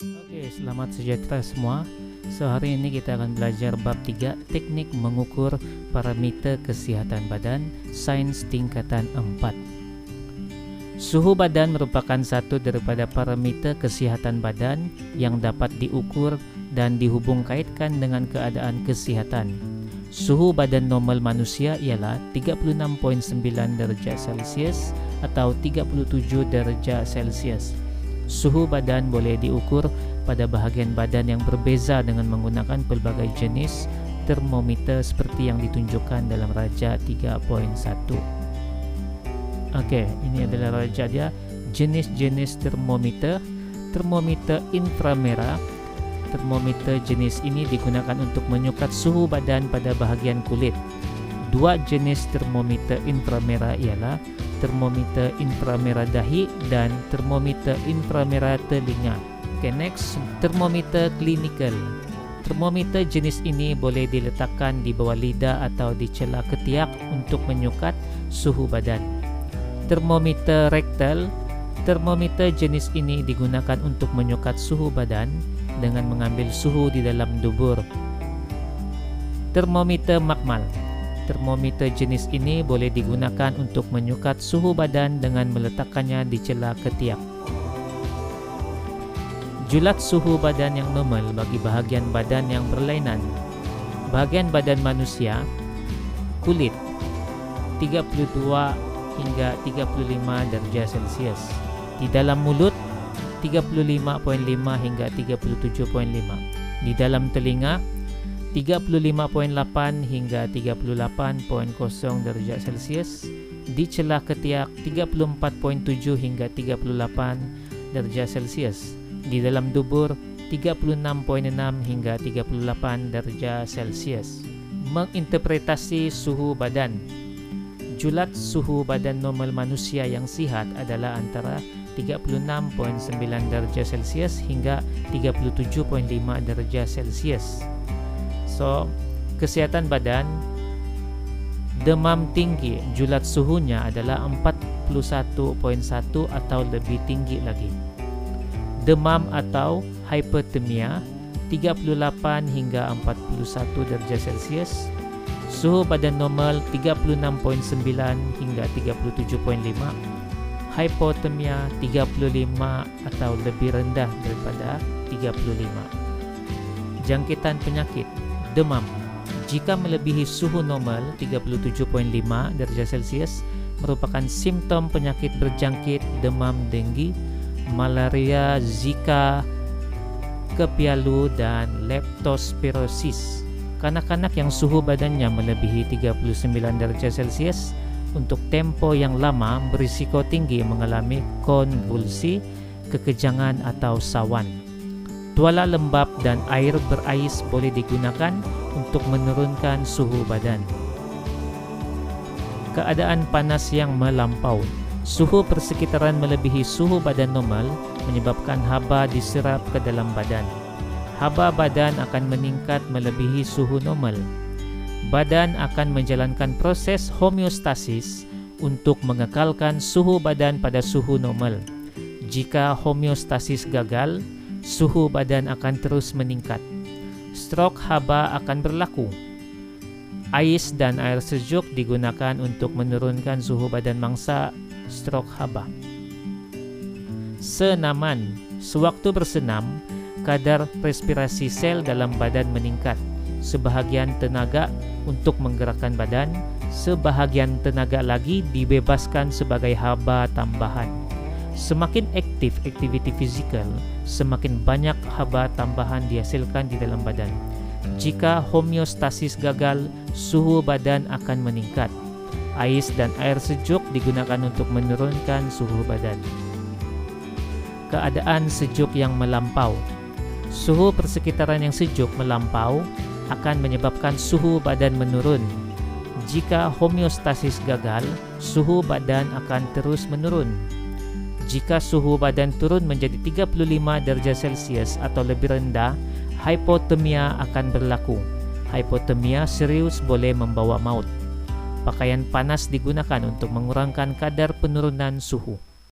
Oke, selamat sejahtera semua. Hari ini kita akan belajar bab 3, teknik mengukur parameter kesihatan badan, sains tingkatan 4. Suhu badan merupakan satu daripada parameter kesihatan badan yang dapat diukur dan dihubung kaitkan dengan keadaan kesihatan. Suhu badan normal manusia ialah 36.9 darjah Celsius atau 37 darjah Celsius. Suhu badan boleh diukur pada bahagian badan yang berbeza dengan menggunakan pelbagai jenis termometer seperti yang ditunjukkan dalam raja 3.1. Okey, ini adalah raja dia. Jenis-jenis termometer. Termometer inframerah. Termometer jenis ini digunakan untuk menyukat suhu badan pada bahagian kulit. Dua jenis termometer inframerah ialah termometer inframerah dahi dan termometer inframerah telinga. Okay, next, termometer klinikal. Termometer jenis ini boleh diletakkan di bawah lidah atau di celah ketiak untuk menyukat suhu badan. Termometer rektal. Termometer jenis ini digunakan untuk menyukat suhu badan dengan mengambil suhu di dalam dubur. Termometer makmal. Termometer jenis ini boleh digunakan untuk menyukat suhu badan dengan meletakkannya di celah ketiak. Julat suhu badan yang normal bagi bahagian badan yang berlainan. Bahagian badan manusia, kulit 32 hingga 35 darjah Celsius. Di dalam mulut 35.5 hingga 37.5. Di dalam telinga 35.8 hingga 38.0 darjah Celsius. Di celah ketiak 34.7 hingga 38 darjah Celsius. Di dalam dubur 36.6 hingga 38 darjah Celsius. Menginterpretasi suhu badan. Julat suhu badan normal manusia yang sihat adalah antara 36.9 darjah Celsius hingga 37.5 darjah Celsius. So, kesihatan badan, demam tinggi, julat suhunya adalah 41.1 atau lebih tinggi lagi. Demam atau hipertermia 38 hingga 41 darjah Celsius. Suhu badan normal 36.9 hingga 37.5. Hipotermia 35 atau lebih rendah daripada 35. Jangkitan penyakit, demam jika melebihi suhu normal 37.5 darjah Celsius merupakan simptom penyakit berjangkit demam denggi, malaria, Zika, kepialu dan leptospirosis. Kanak-kanak yang suhu badannya melebihi 39 darjah Celsius untuk tempo yang lama berisiko tinggi mengalami konvulsi, kekejangan atau sawan. Tuala lembap dan air berais boleh digunakan untuk menurunkan suhu badan. Keadaan panas yang melampau. Suhu persekitaran melebihi suhu badan normal menyebabkan haba diserap ke dalam badan. Haba badan akan meningkat melebihi suhu normal. Badan akan menjalankan proses homeostasis untuk mengekalkan suhu badan pada suhu normal. Jika homeostasis gagal, suhu badan akan terus meningkat. Stroke haba akan berlaku. Ais dan air sejuk digunakan untuk menurunkan suhu badan mangsa stroke haba. Senaman. Sewaktu bersenam, kadar respirasi sel dalam badan meningkat. Sebahagian tenaga untuk menggerakkan badan, sebahagian tenaga lagi dibebaskan sebagai haba tambahan. Semakin aktif aktiviti fizikal, semakin banyak haba tambahan dihasilkan di dalam badan. Jika homeostasis gagal, suhu badan akan meningkat. Ais dan air sejuk digunakan untuk menurunkan suhu badan. Keadaan sejuk yang melampau. Suhu persekitaran yang sejuk melampau akan menyebabkan suhu badan menurun. Jika homeostasis gagal, suhu badan akan terus menurun. Jika suhu badan turun menjadi 35 darjah Celsius atau lebih rendah, hipotermia akan berlaku. Hipotermia serius boleh membawa maut. Pakaian panas digunakan untuk mengurangkan kadar penurunan suhu.